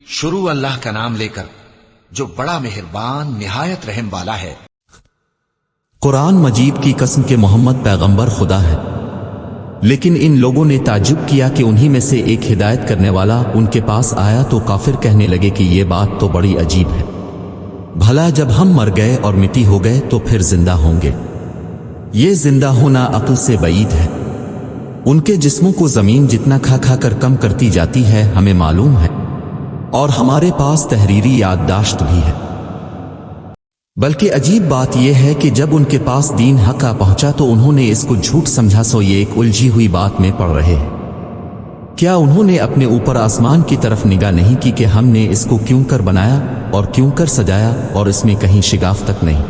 शुरू अल्लाह का नाम लेकर जो बड़ा मेहरबान निहायत रहम वाला है। कुरान मजीद की कसम के मोहम्मद पैगंबर खुदा है। लेकिन इन लोगों ने ताज्जुब किया कि उन्हीं में से एक हिदायत करने वाला उनके पास आया तो काफिर कहने लगे कि ये बात तो बड़ी अजीब है। भला जब हम मर गए और मिट्टी हो गए तो फिर जिंदा होंगे? ये जिंदा होना अक्ल से बईद है। उनके जिस्मों को जमीन जितना खा खा कर कम करती जाती है हमें मालूम है, और हमारे पास तहरीरी याददाश्त भी है। बल्कि अजीब बात यह है कि जब उनके पास दीन हक आ पहुंचा तो उन्होंने इसको झूठ समझा। सो ये एक उलझी हुई बात में पड़ रहे हैं। क्या उन्होंने अपने ऊपर आसमान की तरफ निगाह नहीं की कि हमने इसको क्यों कर बनाया और क्यों कर सजाया और इसमें कहीं शिगाफ तक नहीं?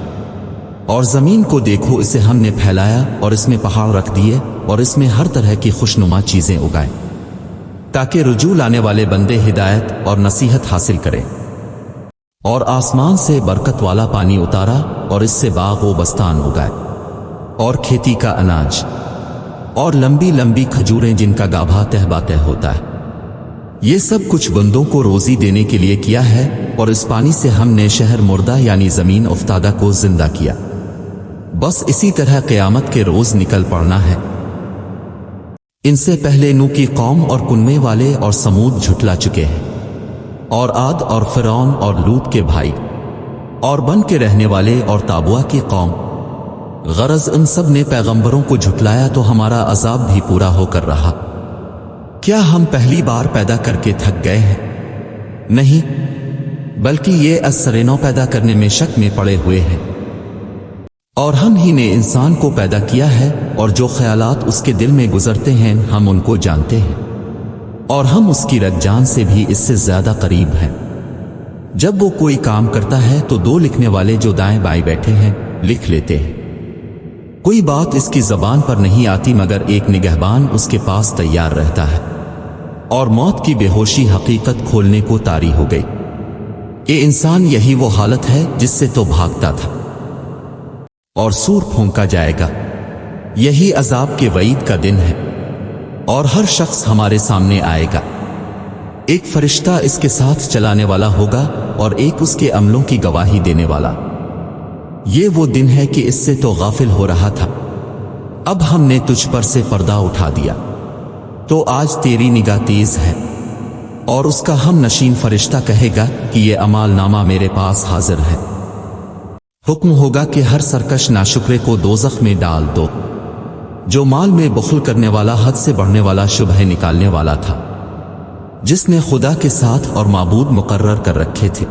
और जमीन को देखो, इसे हमने फैलाया और इसमें पहाड़ रख दिए और इसमें हर तरह की खुशनुमा चीजें उगाएं ताकि रुजू लाने वाले बंदे हिदायत और नसीहत हासिल करें। और आसमान से बरकत वाला पानी उतारा और इससे बाग व बस्तान उगाए और खेती का अनाज और लंबी लंबी खजूरें जिनका गाभा तहबा तह होता है। ये सब कुछ बंदों को रोजी देने के लिए किया है। और इस पानी से हमने शहर मुर्दा यानी जमीन उफ्तादा को जिंदा किया। बस इसी तरह क़यामत के रोज निकल पड़ना है। इनसे पहले नूह की कौम और कुनमे वाले और समूद झुटला चुके हैं, और आद और फिरौन और लूत के भाई और बन के रहने वाले और ताबुआ की कौम। गरज इन सब ने पैगंबरों को झुटलाया तो हमारा अजाब भी पूरा होकर रहा। क्या हम पहली बार पैदा करके थक गए हैं? नहीं, बल्कि ये असरेनौ पैदा करने में शक में पड़े हुए हैं। और हम ही ने इंसान को पैदा किया है, और जो ख्यालात उसके दिल में गुजरते हैं हम उनको जानते हैं, और हम उसकी रगजान से भी इससे ज्यादा करीब हैं। जब वो कोई काम करता है तो दो लिखने वाले जो दाएं बाएं बैठे हैं लिख लेते हैं। कोई बात इसकी जबान पर नहीं आती मगर एक निगहबान उसके पास तैयार रहता है। और मौत की बेहोशी हकीकत खोलने को तारी हो गई। ये इंसान यही वो हालत है जिससे तो भागता था, और सूर फूंका जाएगा। यही अजाब के वईद का दिन है, और हर शख्स हमारे सामने आएगा। एक फरिश्ता इसके साथ चलाने वाला होगा और एक उसके अमलों की गवाही देने वाला। ये वो दिन है कि इससे तो गाफिल हो रहा था, अब हमने तुझ पर से पर्दा उठा दिया, तो आज तेरी निगाह तेज है। और उसका हम नशीन फरिश्ता कहेगा कि ये अमाल नामा मेरे पास हाजिर है। हुक्म होगा कि हर सरकश नाशुक्रे को दोज़ख में डाल दो, जो माल में बुख़्ल करने वाला, हद से बढ़ने वाला, शुबह निकालने वाला था, जिसने खुदा के साथ और माबूद मुकर्रर कर रखे थे,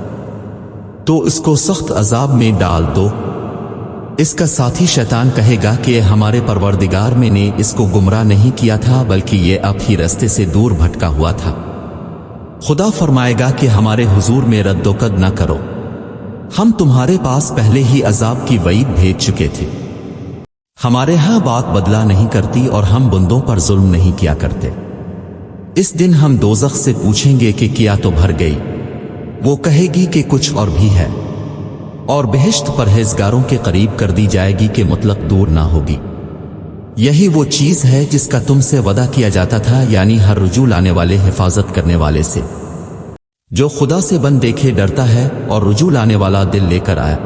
तो इसको सख्त अजाब में डाल दो। इसका साथी शैतान कहेगा कि हमारे परवरदिगार में ने इसको गुमराह नहीं किया था, बल्कि ये आप ही रास्ते से दूर भटका हुआ था। खुदा फरमाएगा कि हमारे हुजूर में रद्दोकद न करो, हम तुम्हारे पास पहले ही अजाब की वईद भेज चुके थे। हमारे यहां बात बदला नहीं करती और हम बंदों पर जुल्म नहीं किया करते। इस दिन हम दोज़ख से पूछेंगे कि किया तो भर गई, वो कहेगी कि कुछ और भी है। और बेहिश्त परहेजगारों के करीब कर दी जाएगी कि मुतलक दूर ना होगी। यही वो चीज है जिसका तुमसे वदा किया जाता था, यानी हर रुजू लाने वाले, हिफाजत करने वाले से, जो खुदा से बन देखे डरता है और रुजू लाने वाला दिल लेकर आया।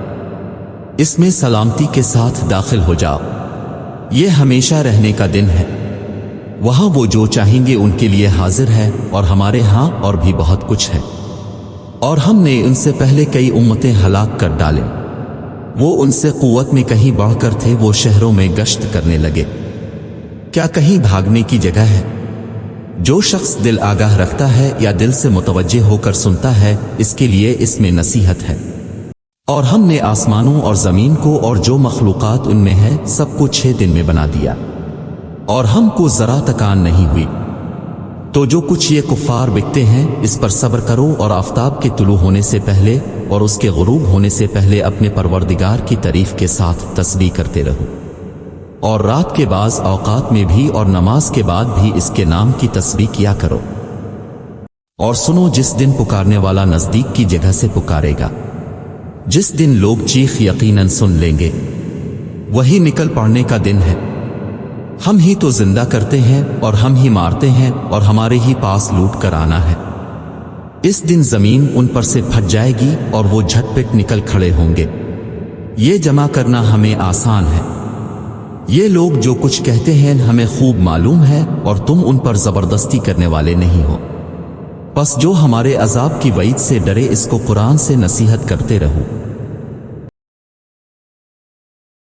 इसमें सलामती के साथ दाखिल हो जाओ, ये हमेशा रहने का दिन है। वहां वो जो चाहेंगे उनके लिए हाजिर है, और हमारे यहां और भी बहुत कुछ है। और हमने उनसे पहले कई उम्मतें हलाक कर डाले, वो उनसे कुव्वत में कहीं बढ़कर थे। वो शहरों में गश्त करने लगे, क्या कहीं भागने की जगह है? जो शख्स दिल आगाह रखता है या दिल से मुतवज्जे होकर सुनता है, इसके लिए इसमें नसीहत है। और हमने आसमानों और जमीन को और जो मखलूकात उनमें है सबको 6 दिन में बना दिया, और हमको जरा तकान नहीं हुई। तो जो कुछ ये कुफ्फार बिकते हैं, इस पर सब्र करो, और आफताब के तुलू होने से पहले और उसके गुरूब होने से पहले अपने परवरदिगार की तारीफ के साथ तस्बीह करते रहो। और रात के बाज़ औकात में भी और नमाज के बाद भी इसके नाम की तस्बीह किया करो। और सुनो, जिस दिन पुकारने वाला नजदीक की जगह से पुकारेगा, जिस दिन लोग चीख यकीनन सुन लेंगे, वही निकल पड़ने का दिन है। हम ही तो जिंदा करते हैं और हम ही मारते हैं, और हमारे ही पास लूट कर आना है। اس دن زمین ان پر سے پھٹ جائے گی اور وہ جھٹ پٹ نکل کھڑے ہوں گے۔ یہ جمع کرنا ہمیں آسان ہے۔ یہ لوگ جو کچھ کہتے ہیں ہمیں خوب معلوم ہے اور تم ان پر زبردستی کرنے والے نہیں ہو۔ پس جو ہمارے عذاب کی وعید سے ڈرے اس کو قرآن سے نصیحت کرتے رہو۔